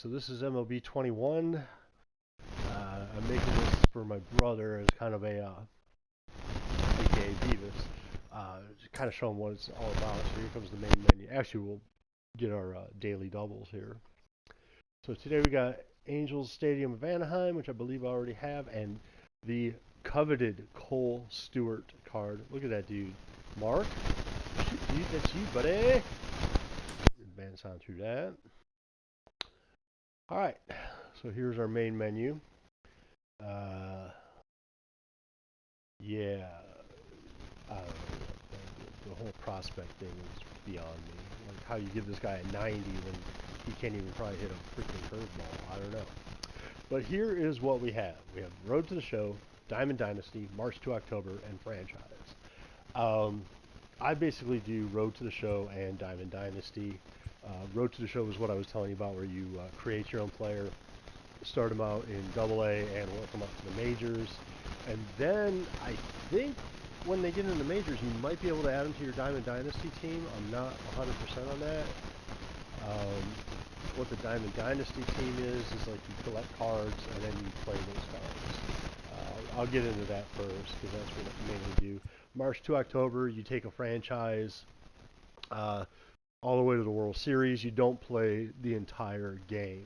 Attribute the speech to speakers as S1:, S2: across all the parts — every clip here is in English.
S1: So this is MLB21. I'm making this for my brother as kind of aka Beavis. To kind of show him what it's all about. So here comes the main menu. Actually, we'll get our daily doubles here. So today we got Angels Stadium of Anaheim, which I believe I already have, and the coveted Cole Stewart card. Look at that dude. Mark? Dude, that's you, buddy. Advance on through that. Alright, so here's our main menu. Yeah, I don't know. The whole prospect thing is beyond me. Like how you give this guy a 90 when he can't even probably hit a freaking curveball. I don't know. But here is what we have. We have Road to the Show, Diamond Dynasty, March to October, and Franchise. I basically do Road to the Show and Diamond Dynasty. Road to the Show is what I was telling you about, where you create your own player, start them out in Double A, and work them up to the majors. And then I think when they get into the majors, you might be able to add them to your Diamond Dynasty team. I'm not 100% on that. What the Diamond Dynasty team is like you collect cards and then you play those cards. I'll get into that first because that's what I mainly do. March to October, you take a franchise all the way to the World Series. You don't play the entire game.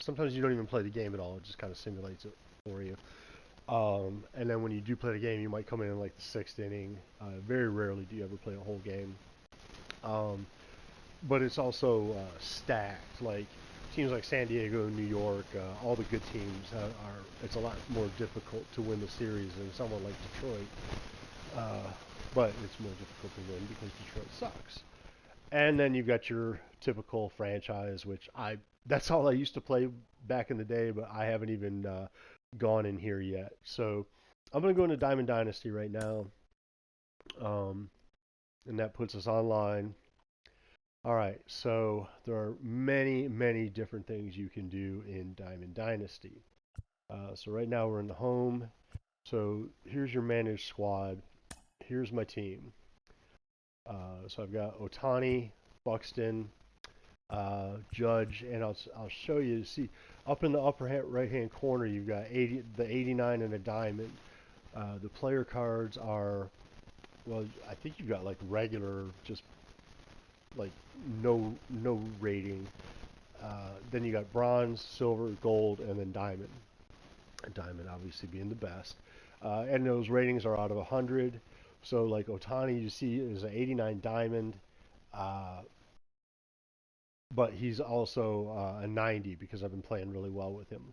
S1: Sometimes you don't even play the game at all. It just kind of simulates it for you. And then when you do play the game, you might come in like the sixth inning. Very rarely do you ever play a whole game. But it's also stacked. Like teams like San Diego, New York, all the good teams are. It's a lot more difficult to win the series than someone like Detroit. But it's more difficult to win because Detroit sucks. And then you've got your typical franchise, which that's all I used to play back in the day, but I haven't even gone in here yet. So I'm going to go into Diamond Dynasty right now. And that puts us online. All right, so there are many, many different things you can do in Diamond Dynasty. So right now we're in the home. So here's your managed squad. Here's my team. So I've got Otani, Buxton, Judge, and I'll show you. See, up in the upper right hand corner, you've got the 89 and a diamond. The player cards are, well, I think you've got like regular, just like no rating. Then you got bronze, silver, gold, and then diamond. Diamond obviously being the best. And those ratings are out of 100. So like Otani, you see, is an 89 diamond. Uh, but he's also a 90 because I've been playing really well with him.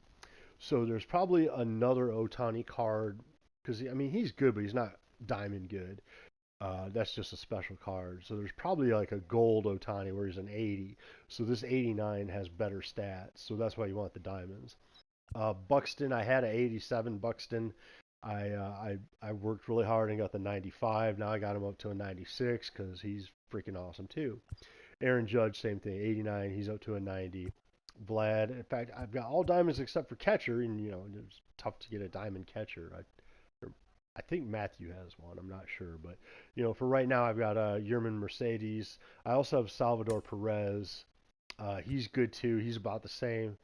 S1: So there's probably another Otani card because I mean he's good, but he's not diamond good. That's just a special card. So there's probably like a gold Otani where he's an 80. So this 89 has better stats. So that's why you want the diamonds. Buxton, I had an 87 Buxton. I worked really hard and got the 95. Now I got him up to a 96 because he's freaking awesome too. Aaron Judge, same thing, 89. He's up to a 90. Vlad, in fact, I've got all diamonds except for catcher, and you know it's tough to get a diamond catcher. I think Matthew has one. I'm not sure, but you know, for right now, I've got Yerman Mercedes. I also have Salvador Perez. He's good too. He's about the same.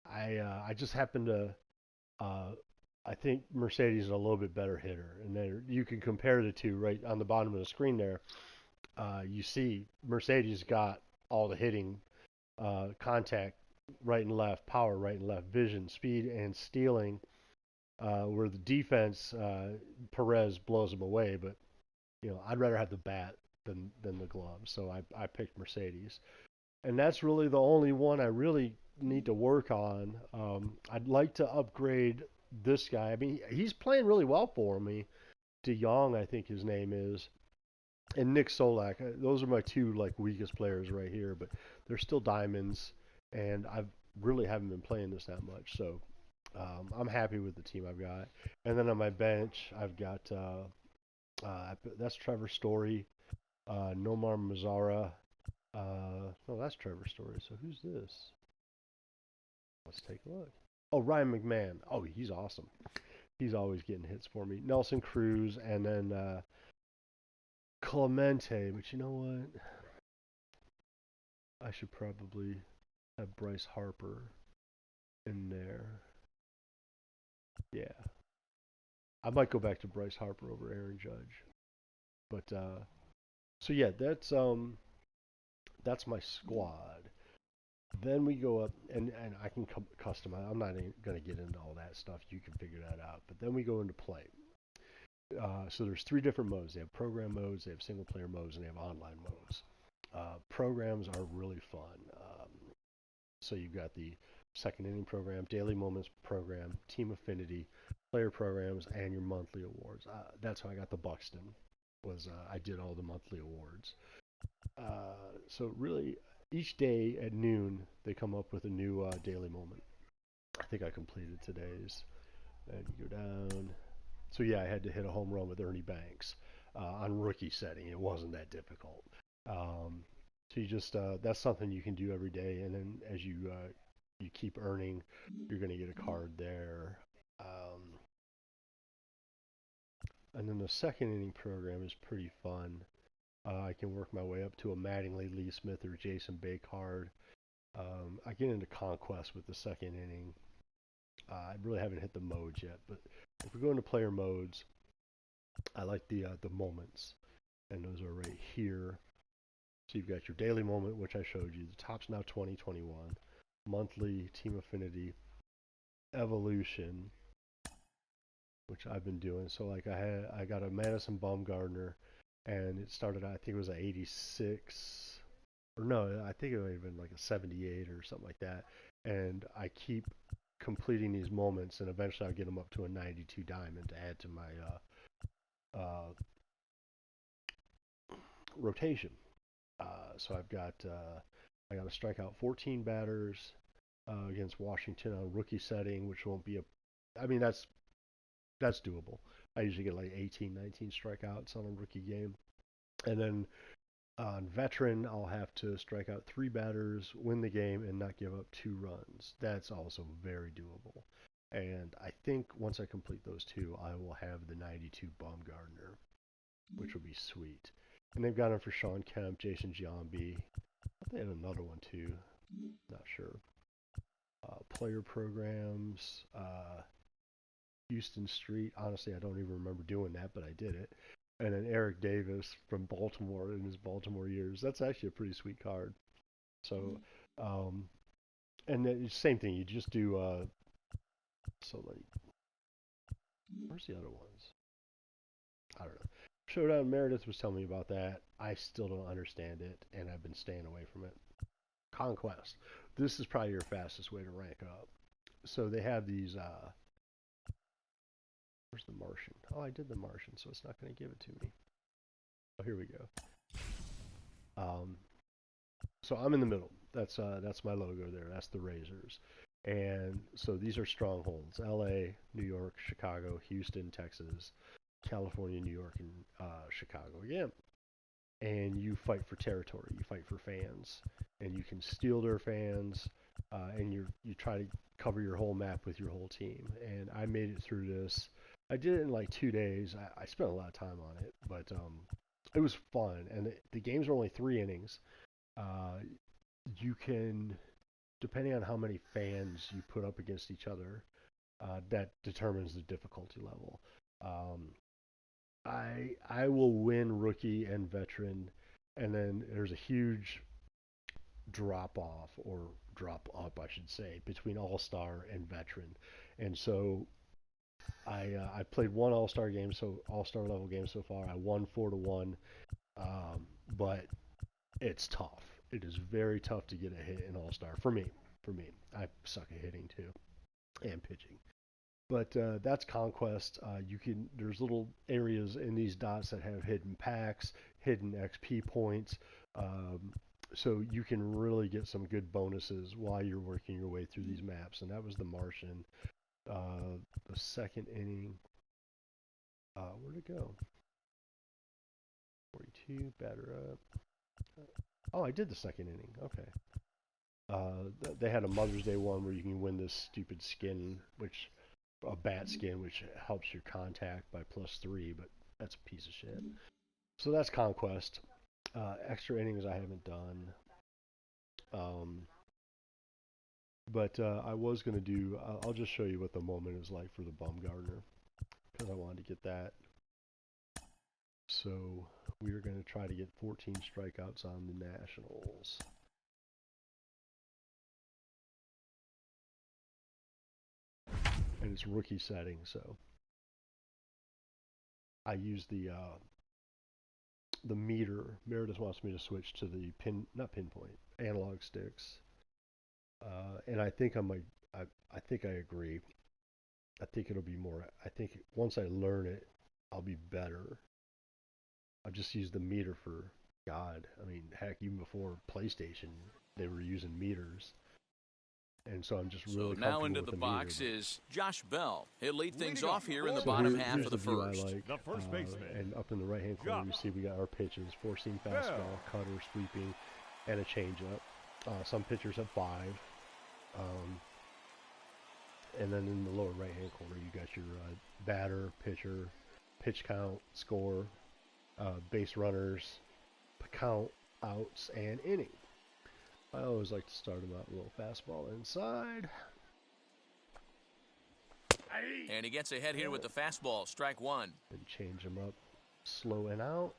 S1: I just happen to uh, I think Mercedes is a little bit better hitter, and then you can compare the two right on the bottom of the screen there. You see Mercedes got all the hitting, contact right and left, power right and left, vision, speed, and stealing. Where the defense, Perez blows him away, but you know I'd rather have the bat than the glove, so I picked Mercedes, and that's really the only one I really need to work on. I'd like to upgrade this guy. I mean, he's playing really well for me. DeYoung, I think his name is, and Nick Solak. Those are my two like weakest players right here, but they're still diamonds, and I really haven't been playing this that much, so I'm happy with the team I've got. And then on my bench, I've got that's Trevor Story, Nomar Mazzara. No, that's Trevor Story. So who's this? Let's take a look. Oh, Ryan McMahon. Oh, he's awesome. He's always getting hits for me. Nelson Cruz, and then Clemente. But you know what? I should probably have Bryce Harper. in there. Yeah, I might go back to Bryce Harper over Aaron Judge. But so yeah, that's my squad. Then we go up and I can customize. I'm not going to get into all that stuff. You can figure that out. But then we go into play. So there's three different modes. They have program modes, they have single player modes, and they have online modes. Programs are really fun. So you've got the second inning program, daily moments program, team affinity, player programs, and your monthly awards. That's how I got the Buxton. Was I did all the monthly awards. So really, each day at noon they come up with a new daily moment. I think I completed today's. And you go down. So yeah, I had to hit a home run with Ernie Banks on rookie setting. It wasn't that difficult. Um, so you just that's something you can do every day, and then as you keep earning, you're going to get a card there. Um, and then the second inning program is pretty fun. I can work my way up to a Mattingly, Lee Smith, or Jason Bay card. I get into Conquest with the second inning. I really haven't hit the modes yet, but if we go into player modes, I like the moments, and those are right here. So you've got your daily moment, which I showed you. The top's now 2021. Monthly, team affinity, evolution, which I've been doing. So like I got a Madison Bumgarner, and it started. I think it was an 86, or no, I think it might have been like a 78 or something like that. And I keep completing these moments, and eventually I'll get them up to a 92 diamond to add to my rotation. So I got to strike out 14 batters against Washington on rookie setting, which won't be a. I mean that's doable. I usually get like 18, 19 strikeouts on a rookie game, and then on veteran I'll have to strike out three batters, win the game, and not give up 2 runs. That's also very doable. And I think once I complete those two, I will have the 92 Baumgartner, which will be sweet. And they've got him for Sean Kemp, Jason Giambi. They had another one too. Not sure. Player programs. Houston Street. Honestly, I don't even remember doing that, but I did it. And then Eric Davis from Baltimore in his Baltimore years. That's actually a pretty sweet card. So, and then same thing. You just do. So like, where's the other ones? I don't know. Showdown Meredith was telling me about that. I still don't understand it, and I've been staying away from it. Conquest. This is probably your fastest way to rank up. So they have these. Where's the Martian? Oh, I did the Martian, so it's not going to give it to me. Oh, here we go. Um, so I'm in the middle. That's my logo there. That's the Razors, and so these are strongholds: L.A., New York, Chicago, Houston, Texas, California, New York, and Chicago again. And you fight for territory. You fight for fans, and you can steal their fans, and you try to cover your whole map with your whole team. And I made it through this. I did it in like 2 days. I spent a lot of time on it, but it was fun. And the games are only 3 innings. Uh, you can, depending on how many fans you put up against each other, that determines the difficulty level. Um, I will win rookie and veteran, and then there's a huge drop off or drop up, I should say, between All Star and veteran. And so I played one All Star game, so All Star level game so far. I won 4-1, but it's tough. It is very tough to get a hit in All Star for me. For me, I suck at hitting too and pitching. But that's conquest. You can there's little areas in these dots that have hidden packs, hidden XP points, um, so you can really get some good bonuses while you're working your way through these maps. And that was the Martian. The second inning, where'd it go? 42, batter up. Oh, I did the second inning. Okay. They had a Mother's Day one where you can win this stupid skin, which a bat skin, which helps your contact by +3, but that's a piece of shit. So that's conquest. Extra innings I haven't done. Um, But I was going to do, I'll just show you what the moment is like for the Bumgarner, because I wanted to get that. So we are going to try to get 14 strikeouts on the Nationals. And it's rookie setting, so I use the meter. Meredith wants me to switch to the analog sticks. And I think I think I agree. I think it'll be more. I think once I learn it, I'll be better. I just use the meter for God. I mean, heck, even before PlayStation, they were using meters. And so I'm just really comfortable
S2: now into
S1: with
S2: the box
S1: meter,
S2: is Josh Bell. He'll lead things off here in the bottom half of the first.
S1: The first baseman. And up in the right-hand corner, you see we got our pitches: four-seam fastball, cutter, sweeping, and a changeup. Some pitchers have 5. And then in the lower right-hand corner, you got your batter, pitcher, pitch count, score, base runners, count, outs, and inning. I always like to start them out with a little fastball inside.
S2: And he gets ahead here with the fastball, strike 1.
S1: And change them up, slow and out.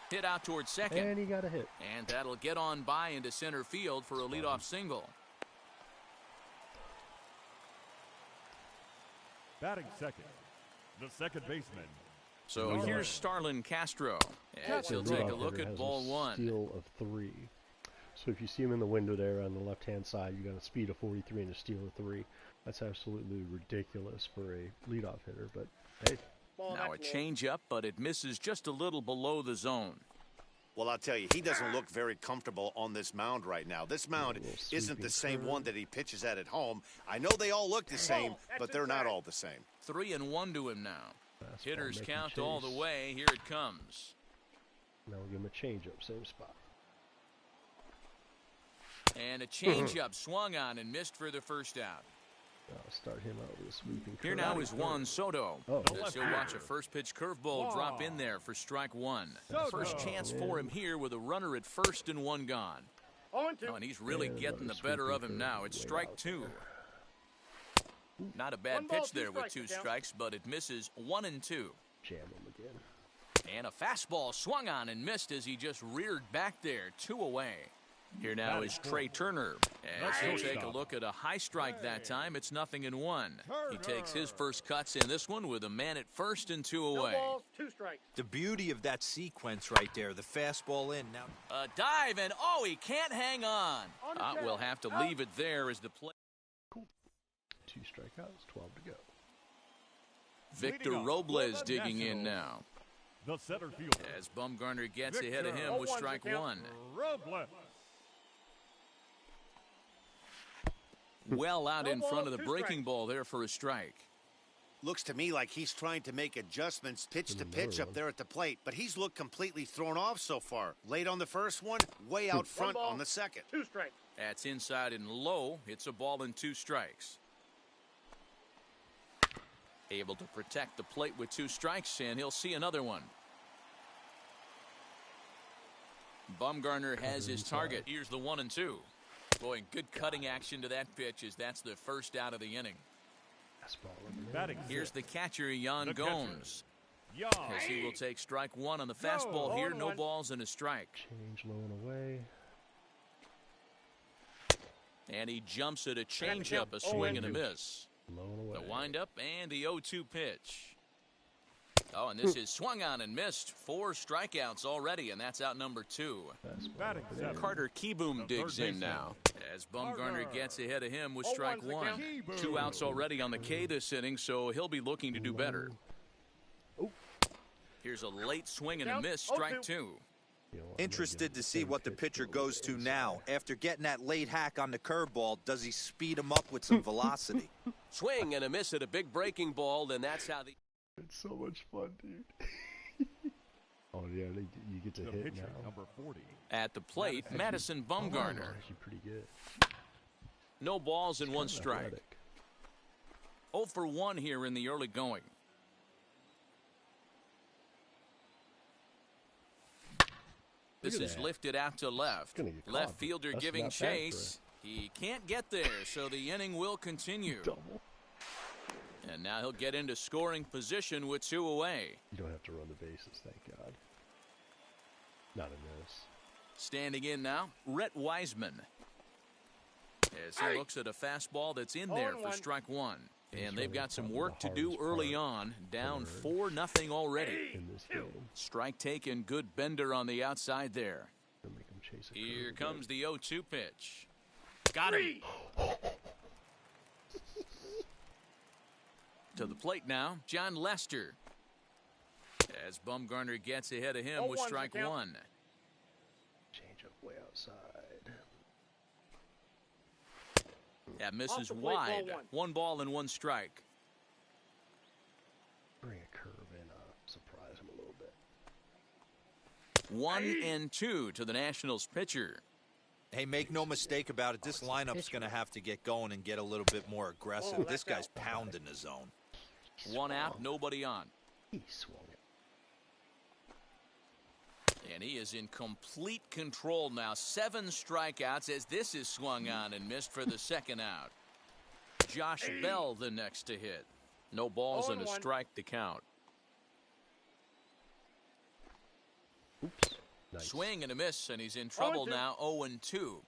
S2: Hit out towards second.
S1: And he got a hit.
S2: And that'll get on by into center field for a leadoff single.
S3: Batting second, the second baseman.
S2: So here's Starlin Castro, as he'll take a look at ball 1.
S1: Steal of 3. So if you see him in the window there on the left-hand side, you got a speed of 43 and a steal of 3. That's absolutely ridiculous for a leadoff hitter, but hey.
S2: Now a changeup, but it misses just a little below the zone.
S4: Well, I'll tell you, he doesn't look very comfortable on this mound right now. This mound isn't the same one that he pitches at home. I know they all look the same, but they're not all the same.
S2: 3-1 to him now.
S1: Fastball,
S2: Hitters count all the way. Here it comes.
S1: Now we'll give him a changeup, same spot.
S2: And a changeup swung on and missed for the first out.
S1: I'll start him out with a sweeping.
S2: Here now is Juan Soto.
S1: Oh.
S2: He'll watch a first pitch curveball drop in there for strike 1. First chance for him here with a runner at first and 1 gone. Oh, and he's really getting the better of him now. It's strike 2. Not a bad pitch there with 2 strikes, but it misses 1 and 2.
S1: Jam him again.
S2: And a fastball swung on and missed as he just reared back there, 2 away. Here now is Trey Turner, as he'll take a look at a high strike that time. It's 0-1. He takes his first cuts in this one with a man at first and 2 away.
S5: The beauty of that sequence right there, the fastball in. Now
S2: a dive, and oh, he can't hang on. We'll have to leave it there as the play.
S1: Cool. 2 strikeouts, 12 to go.
S2: Victor Robles digging in now.
S3: The center fielder,
S2: as Bumgarner gets ahead of him with strike 1.
S3: Robles.
S2: Well out in front of the breaking ball there for a strike.
S4: Looks to me like he's trying to make adjustments pitch to pitch up there at the plate, but he's looked completely thrown off so far. Late on the first one, way out front on the second.
S6: 2 strikes.
S2: That's inside and low. It's a ball and 2 strikes. Able to protect the plate with 2 strikes, and he'll see another one. Bumgarner has his target. Here's the 1 and 2. Boy, good cutting action to that pitch as that's the first out of the inning. Here's the catcher, Yan Gomes. As he will take strike 1 on the fastball here. No balls and a strike.
S1: Change low and away.
S2: And he jumps at a changeup, a swing and a miss.
S1: Low and away.
S2: The windup and the 0-2 pitch. Oh, and this is swung on and missed. 4 strikeouts already, and that's out number 2. Carter Kieboom digs in now, as Bumgarner gets ahead of him with strike 1. 2 outs already on the K this inning, so he'll be looking to do better. Here's a late swing and a miss, strike 2.
S5: interested to see what the pitcher goes to now. After getting that late hack on the curveball, does he speed him up with some velocity?
S7: Swing and a miss at a big breaking ball, then that's how the...
S1: It's so much fun, dude. Oh, yeah, you get to hit now.
S3: Number 40.
S2: At the plate, Madison Bumgarner.
S1: Actually pretty good.
S2: No balls and 1 strike.
S1: Athletic.
S2: 0 for 1 here in the early going. This is lifted out to left. Left fielder giving chase. He can't get there, so the inning will continue.
S1: Double.
S2: And now he'll get into scoring position with 2 away.
S1: You don't have to run the bases, thank God. Not a miss.
S2: Standing in now, Rhett Wiseman. As he looks at a fastball that's in there for strike 1. And they've got some work to do early on. Down 4-0 already.
S1: In this game.
S2: Strike taken, good bender on the outside there.
S1: Make him chase a
S2: Here
S1: curve
S2: comes the 0-2 pitch. Got him. To the plate now, John Lester. As Bumgarner gets ahead of him with strike 1.
S1: Change up way outside.
S2: That misses wide. 1 ball and 1 strike.
S1: Bring a curve in, surprise him a little bit.
S2: 1-2 to the Nationals pitcher.
S5: Hey, make no mistake about it. This lineup's going to have to get going and get a little bit more aggressive. This guy's pounding the zone.
S2: 1 out, nobody on.
S1: He swung it.
S2: And he is in complete control now. 7 strikeouts as this is swung on and missed for the 2nd out. Josh Bell the next to hit. No balls and a strike to count.
S1: Oops. Nice.
S2: Swing and a miss, and he's in trouble now. 0-2.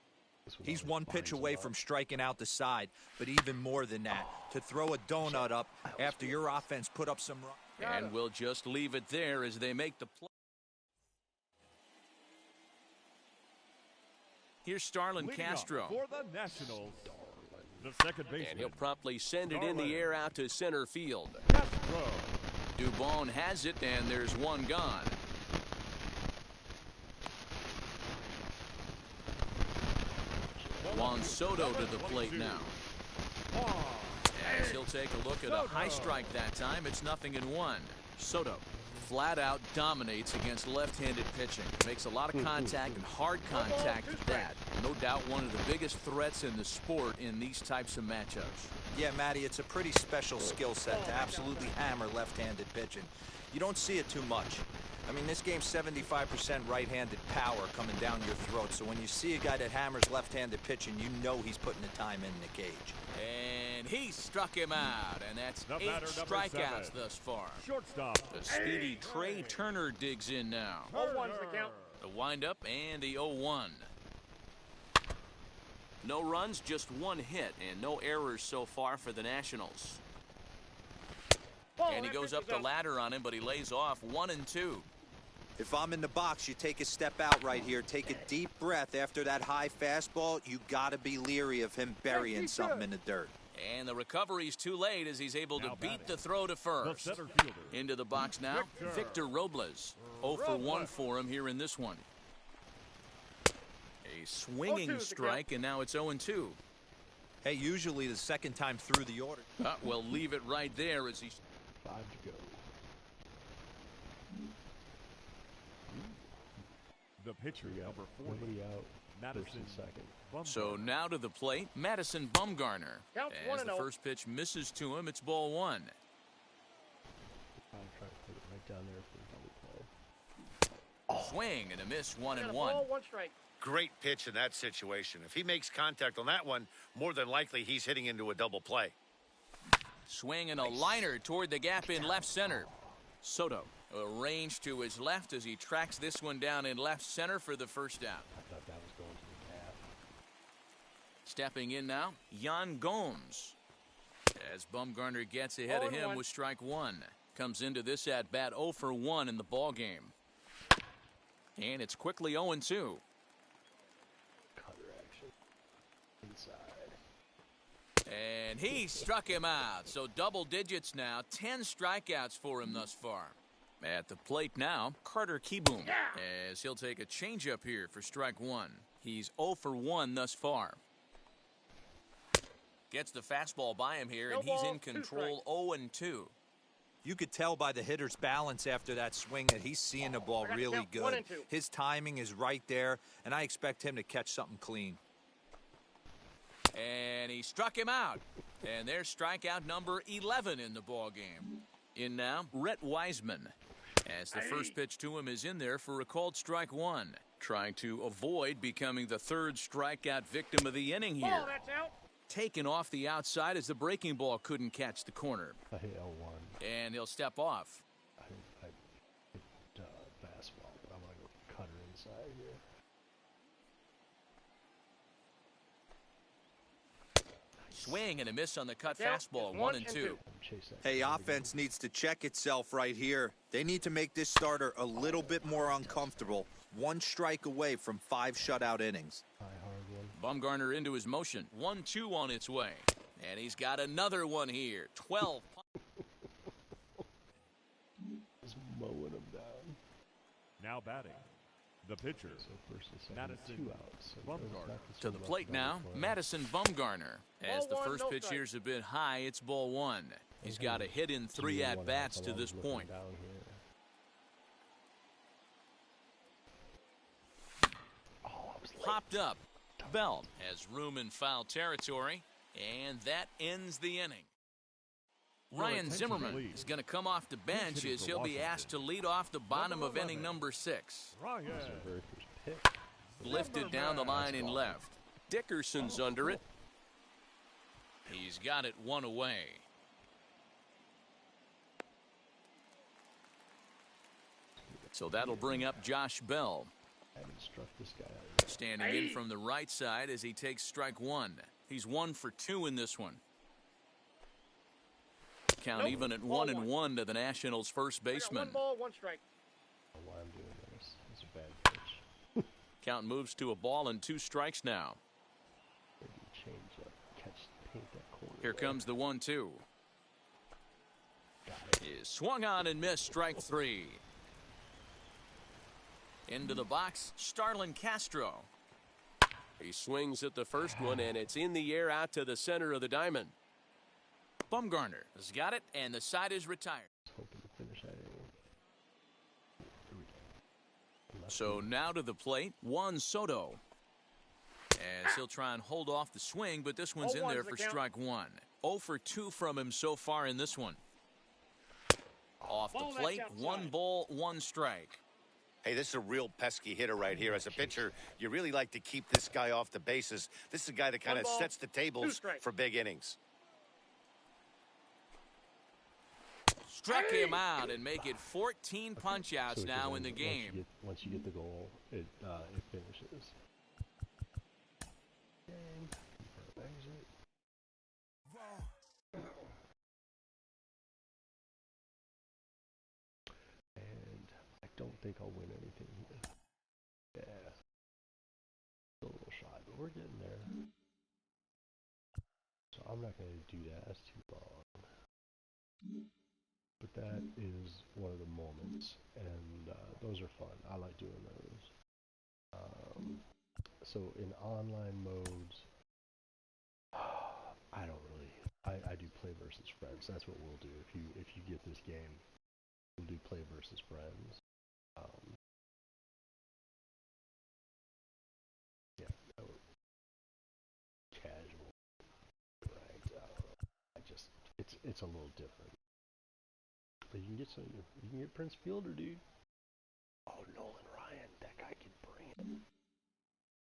S5: He's 1 pitch away from striking out the side, but even more than that, to throw a donut up after your offense put up some runs.
S2: And we'll just leave it there as they make the play. Here's Starlin Castro.
S3: For the Nationals, the second baseman.
S7: And he'll promptly send it in the air out to center field.
S3: Castro.
S2: Dubon has it, and there's 1 gone. Juan Soto to the plate now. As he'll take a look at a high strike that time, it's 0-1. Soto flat out dominates against left-handed pitching. Makes a lot of contact and hard contact at that. No doubt one of the biggest threats in the sport in these types of matchups.
S5: Yeah, Matty, it's a pretty special skill set to absolutely hammer left-handed pitching. You don't see it too much. I mean, this game's 75% right-handed power coming down your throat, so when you see a guy that hammers left-handed pitching, you know he's putting the time in the cage.
S2: And he struck him out, and that's 8 strikeouts thus far.
S3: Shortstop.
S2: The speedy Trey Turner digs in now.
S3: 0-1's the count.
S2: The windup and the 0-1. No runs, just 1 hit, and no errors so far for the Nationals. And he goes up the ladder on him, but he lays off 1-2.
S5: If I'm in the box, you take a step out right here. Take a deep breath after that high fastball. You got to be leery of him burying something in the dirt.
S2: And the recovery's too late as he's able to beat the throw to first. Into the box now, Victor Robles. 0 for 1 for him here in this one. A swinging strike, and now it's 0-2.
S5: Hey, usually the second time through the order.
S2: We'll leave it right there as he...
S1: 5 to go.
S3: The pitcher, number 40.
S1: Nobody out.
S3: Madison
S1: second.
S2: So now to the plate, Madison Bumgarner. As the first pitch misses to him, it's ball 1.
S1: I'll try to put it right down there for a double play.
S2: Swing and a miss, 1-1.
S6: Ball, 1 strike.
S4: Great pitch in that situation. If he makes contact on that one, more than likely he's hitting into a double play.
S2: Swing and a liner toward the gap in left center. Soto arranged to his left as he tracks this one down in left center for the first out.
S1: I thought that was going to the gap.
S2: Stepping in now, Yan Gomes. As Bumgarner gets ahead of him with strike 1. Comes into this at bat 0 for 1 in the ball game. And it's quickly 0-2.
S1: Cutter action. Inside.
S2: And he struck him out. So double digits now. 10 strikeouts for him thus far. At the plate now, Carter Kieboom. As he'll take a changeup here for strike 1. He's 0 for 1 thus far. Gets the fastball by him here, and he's in control 0-2.
S5: You could tell by the hitter's balance after that swing that he's seeing the ball really good. His timing is right there, and I expect him to catch something clean.
S2: And he struck him out. And there's strikeout number 11 in the ball game. In now, Rhett Wiseman. As the first pitch to him is in there for a called strike one. Trying to avoid becoming the third strikeout victim of the inning here. Taken off the outside as the breaking ball couldn't catch the corner.
S1: I hit L1.
S2: And he'll step off.
S1: I hit fastball, but I'm going to go cutter inside here.
S2: Swing and a miss on the cut fastball, 1-2.
S5: Hey, offense needs to check itself right here. They need to make this starter a little bit more uncomfortable. One strike away from 5 shutout innings.
S2: Bumgarner into his motion. 1-2 on its way. And he's got another one here. 12.
S1: Just mowing him down.
S3: Now batting, the pitcher,
S1: So first and second,
S3: Madison
S1: 2 outs. So
S3: Bumgarner.
S2: To the plate now, Madison Bumgarner. As the first pitch here is a bit high, it's ball 1. He's got a hit in 3 at-bats to this point. Popped up. Bell has room in foul territory, and that ends the inning. Ryan Zimmerman is going to come off the bench as he'll be asked to lead off the bottom of inning number 6.
S3: Ryan.
S2: Lifted down the line in left.
S7: Dickerson's under it.
S2: He's got it 1 away. So that'll bring up Josh Bell.
S1: Haven't struck this guy out.
S2: Standing in from the right side as he takes strike 1. He's 1 for 2 in this one. Count even at 1-1 to the Nationals' first baseman.
S6: 1 ball, 1 strike.
S1: I don't know why I'm doing this. It's a bad pitch.
S2: Count moves to a ball and 2 strikes now.
S1: Maybe change up, paint that corner.
S2: Here comes the 1-2. Is swung on and missed, strike 3. Into the box, Starlin Castro.
S7: He swings at the first one, and it's in the air out to the center of the diamond.
S2: Bumgarner has got it, and the side is retired.
S1: Hoping to finish that inning. Here we go.
S2: So now to the plate, Juan Soto. As he'll try and hold off the swing, but this one's in there for strike 1. 0 for 2 from him so far in this one. Off the plate, 1 ball, 1 strike.
S4: Hey, this is a real pesky hitter right here. As a pitcher, you really like to keep this guy off the bases. This is a guy that kind of sets the tables for big innings.
S2: Struck him out and make it 14 punch-outs
S1: So
S2: now in the game.
S1: Once you get the goal, it finishes. Exit. And I don't think I'll win anything here. Yeah. Still a little shy, but we're getting there. So I'm not going to do that. That's too long. But that is one of the moments, and those are fun. I like doing those. So in online modes, I don't really. I do play versus friends. That's what we'll do. If you get this game, we'll do play versus friends. Yeah, casual, right? It's a little different. But you can get you can get Prince Fielder, dude. Oh, Nolan Ryan, that guy can bring it.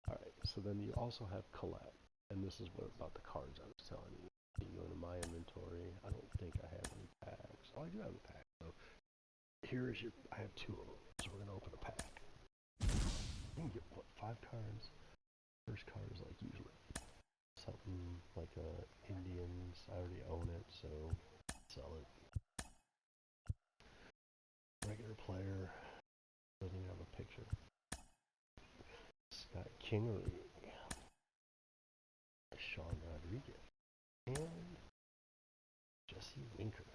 S1: All right, so then you also have collect, and this is what about the cards I was telling you. You go into my inventory. I don't think I have any packs. Oh, I do have a pack. So here is I have 2 of them. So we're gonna open a pack. You can get what, 5 cards. First card is like usually something like Indians. I already own it, so sell it. Regular player doesn't even have a picture. Scott Kingery, Sean Rodriguez, and Jesse Winker.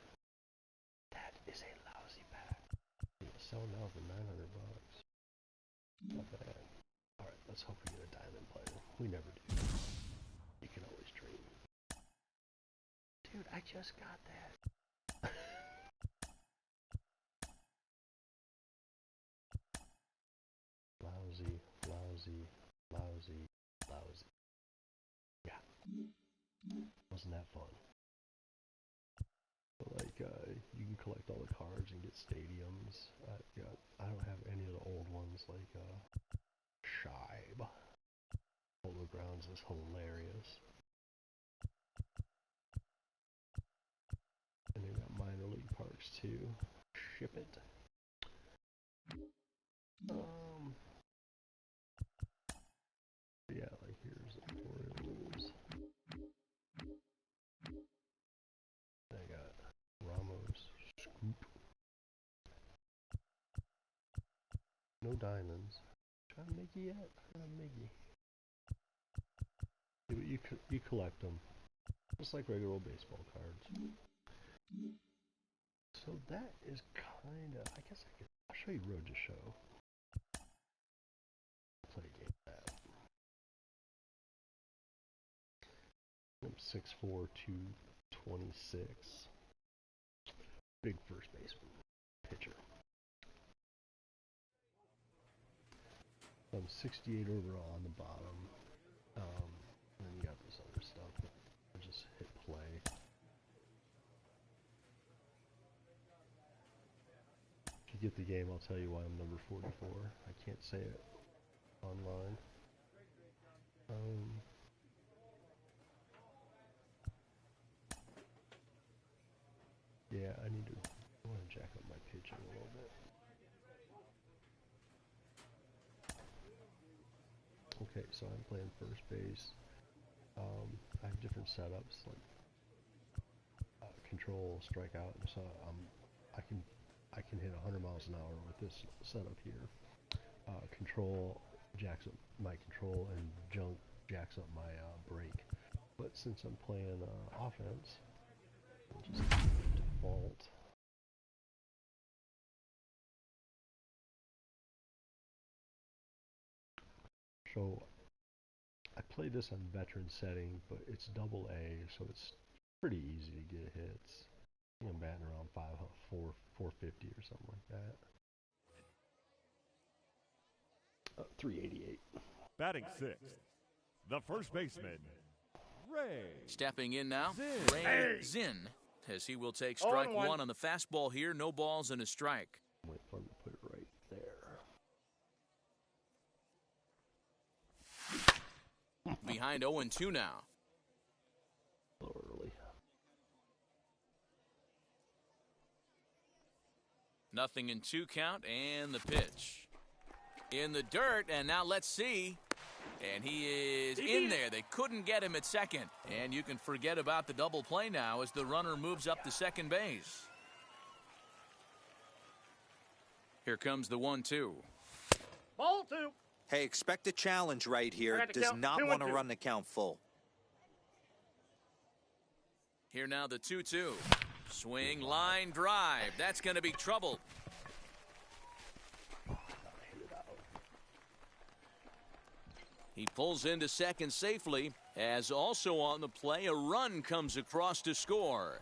S1: That is a lousy pack. You can sell now for $900. Not bad. All right, let's hope we get a diamond player. We never do. You can always dream. Dude, I just got that. Lousy. Yeah. Wasn't that fun? Like, you can collect all the cards and get stadiums. I don't have any of the old ones like Shibe. Polo Grounds is hilarious. And they got minor league parks too. Ship it. Yeah, like here's the Orioles. I got Ramos, Scoop. No diamonds. Trying to Mickey yet? Mickey. Yeah, but you collect them, just like regular old baseball cards. So that is kind of. I guess I'll show you Road to Show. Play a game of that. I'm 6'4", 226. Big first baseman. Pitcher. I'm 68 overall on the bottom. And then you got this other stuff. I'll just hit play. If you get the game, I'll tell you why I'm number 44. I can't say it online. Yeah, I want to jack up my pitching a little bit. Okay, so I'm playing first base. I have different setups like control, strikeout, so I can hit 100 miles an hour with this setup here. Control jacks up my control, and junk jacks up my break. But since I'm playing offense, I'll just default. So I play this on veteran setting, but it's double A, so it's pretty easy to get hits. I think I'm batting around 450 or something like that. 388.
S3: Batting sixth, the first baseman, Ray.
S2: Stepping in now,
S3: Zinn.
S2: Ray Zinn, as he will take strike one on the fastball here. No balls and a strike.
S1: Wait for him to put it right there.
S2: Behind 0-2 now.
S1: A little early.
S2: Nothing in 2 count, and the pitch. In the dirt, and now let's see. And he is in there. They couldn't get him at second. And you can forget about the double play now as the runner moves up to second base. Here comes the 1-2.
S6: Ball 2.
S5: Hey, expect a challenge right here. Does not want to run the count full.
S2: Here now the 2-2. Swing, line, drive. That's going to be trouble. He pulls into second safely, as also on the play, a run comes across to score.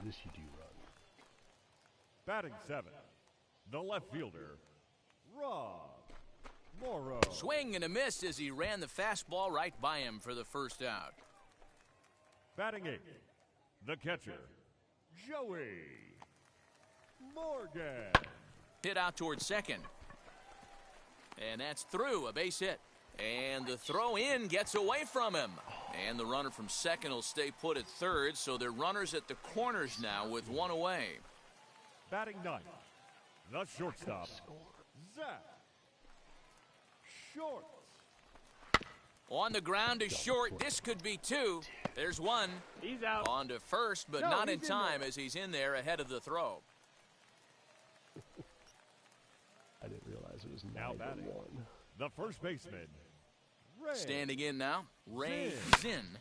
S1: This you do run.
S3: Batting seventh, the left fielder, Rob Morrow.
S2: Swing and a miss as he ran the fastball right by him for the first out.
S3: Batting eighth, the catcher, Joey Morgan.
S2: Hit out towards second. And that's through, a base hit. And the throw in gets away from him. And the runner from second will stay put at third, so they're runners at the corners now with one away.
S3: Batting ninth, the shortstop, Zach Short.
S2: On the ground is short. This could be 2. There's 1.
S6: He's out.
S2: On to first, but not in time as he's in there ahead of the throw.
S1: I didn't realize it was
S3: Now batting, the first baseman, Ray.
S2: Standing in now, Ray Zinn.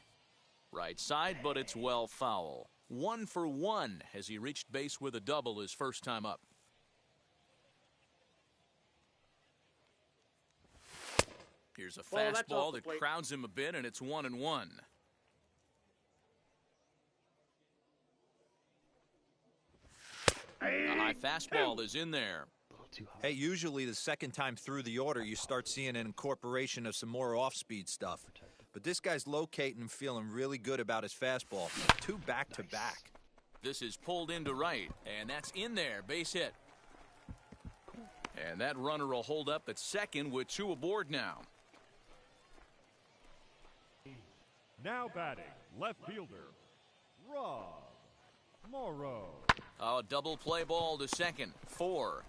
S2: Right side, but it's well foul. 1 for 1 as he reached base with a double his first time up. Here's a fastball that crowds him a bit, and it's 1-1. A high fastball is in there.
S5: Hey, usually the second time through the order, you start seeing an incorporation of some more off-speed stuff. But this guy's locating and feeling really good about his fastball. 2 back-to-back.
S2: This is pulled into right, and that's in there. Base hit. And that runner will hold up at second with 2 aboard now.
S3: Now batting, left fielder, Rob Morrow.
S2: Oh, double play ball to second. 4.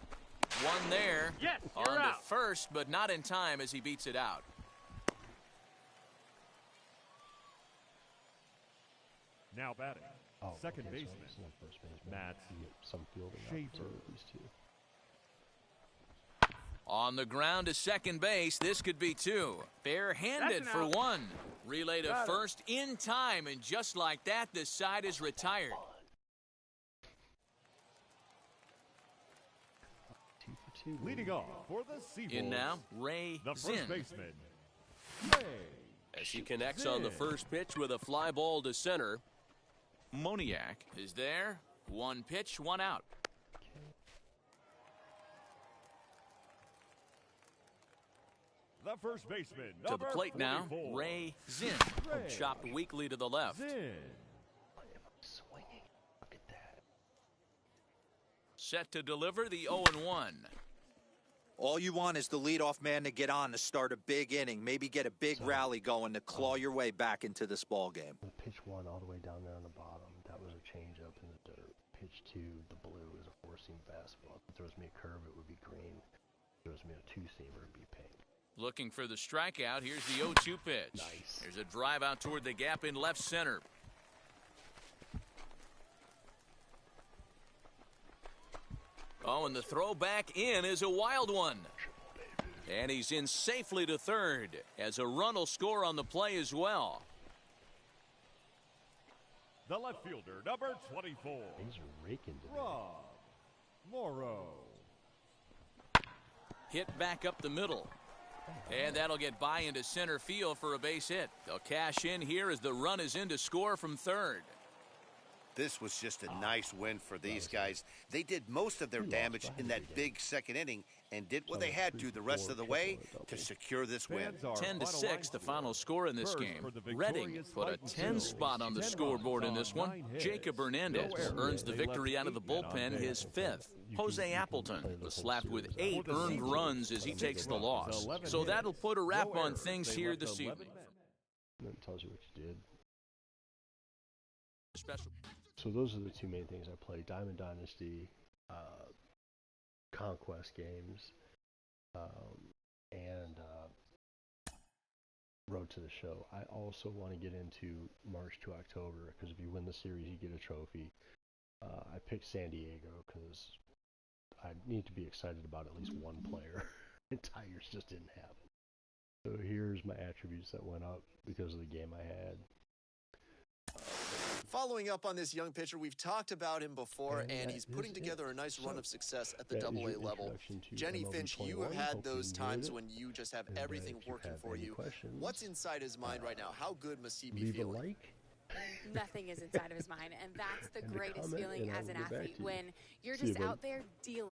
S2: 1 there.
S6: Yes,
S2: on
S6: you're
S2: to
S6: out.
S2: first, but not in time as he beats it out.
S3: Now batting, second
S1: okay,
S3: baseman,
S1: so it's not first baseman.
S3: Madison
S1: You get some fielding
S3: Bumgarner.
S1: opportunity with these 2.
S2: On the ground to second base, this could be 2. Bare-handed
S6: That's
S2: for
S6: an out.
S2: 1. Relay to
S6: Got it.
S2: first in time, and just like that, the side is retired.
S1: 2 for 2.
S3: leading off for the Seawolves.
S2: In now, Ray
S3: the first
S2: Zinn.
S3: baseman, Ray.
S7: As he connects on the first pitch with a fly ball to center.
S2: Moniak is there. 1 pitch, 1 out.
S3: The first baseman,
S2: To the plate now,
S3: 44,
S2: Ray Zinn.
S3: Ray
S2: Chopped weakly to the left.
S3: Zinn.
S1: Swinging. Look at that.
S2: Set to deliver the 0-1.
S5: All you want is the leadoff man to get on to start a big inning, maybe get a big rally going to claw your way back into this ball game.
S1: The pitch 1 all the way down there on the bottom. That was a changeup in the dirt. Pitch 2, the blue, is a 4-seam fastball. If it throws me a curve, it would be green. If it throws me a 2-seamer, it'd be pink.
S2: Looking for the strikeout. Here's the 0-2 pitch.
S1: Nice.
S2: There's a drive out toward the gap in left center. Oh, and the throw back in is a wild one. And he's in safely to third as a run will score on the play as well.
S3: The left fielder, number 24,
S1: These are raking today.
S3: Rob Morrow.
S2: Hit back up the middle. And that'll get by into center field for a base hit. They'll cash in here as the run is in to score from third.
S4: This was just a nice win for these guys. They did most of their damage in that big second inning and did what they had to the rest of the way to secure this win.
S3: Fans are
S2: 10-6, the final score in this
S3: First
S2: game.
S3: for the
S2: Reading
S3: victorious
S2: put a
S3: Vikings
S2: 10 spot on the
S3: 10
S2: scoreboard in
S3: runs
S2: this
S3: on
S2: one.
S3: 9 hits.
S2: Jacob Hernandez
S3: No errors.
S2: earns the
S3: They
S2: victory
S3: left
S2: out of the
S3: 8 men on
S2: bullpen,
S3: base.
S2: his 5th. Jose Appleton was slapped with 8
S3: For the
S2: earned
S3: Seawolves,
S2: runs as he
S3: 6
S2: takes the
S3: runs,
S2: loss.
S3: 11
S2: So that'll
S3: hits.
S2: put a wrap
S3: No
S2: on
S3: errors.
S2: things
S3: They
S2: here
S3: left
S2: this
S3: 11
S2: evening.
S3: men.
S1: And that tells you what you did.
S2: Special.
S1: So those are the 2 main things I play. Diamond Dynasty, Conquest games, and Road to the Show. I also want to get into March to October because if you win the series, you get a trophy. I picked San Diego because I need to be excited about at least one player. And Tigers just didn't have it. So here's my attributes that went up because of the game I had.
S8: Following up on this young pitcher, we've talked about him before, and
S1: that
S8: he's putting
S1: is
S8: together
S1: it.
S8: a nice run
S1: So,
S8: of success at the
S1: that is
S8: Double-A
S1: your
S8: level.
S1: introduction to
S8: Jenny Finch, you
S1: MLB21.
S8: have had
S1: Hope you
S8: those
S1: enjoyed
S8: times
S1: it.
S8: when you just have
S1: And,
S8: everything
S1: if you
S8: working
S1: have
S8: for
S1: any
S8: you.
S1: questions,
S8: What's inside his mind right now? How good must he be
S1: leave a
S8: feeling?
S1: like.
S9: Nothing is inside of his mind, and that's the
S1: And a
S9: greatest
S1: comment,
S9: feeling
S1: and
S9: as
S1: I'll
S9: an
S1: get back
S9: athlete
S1: to you.
S9: when you're
S1: See you,
S9: just
S1: bud.
S9: out there dealing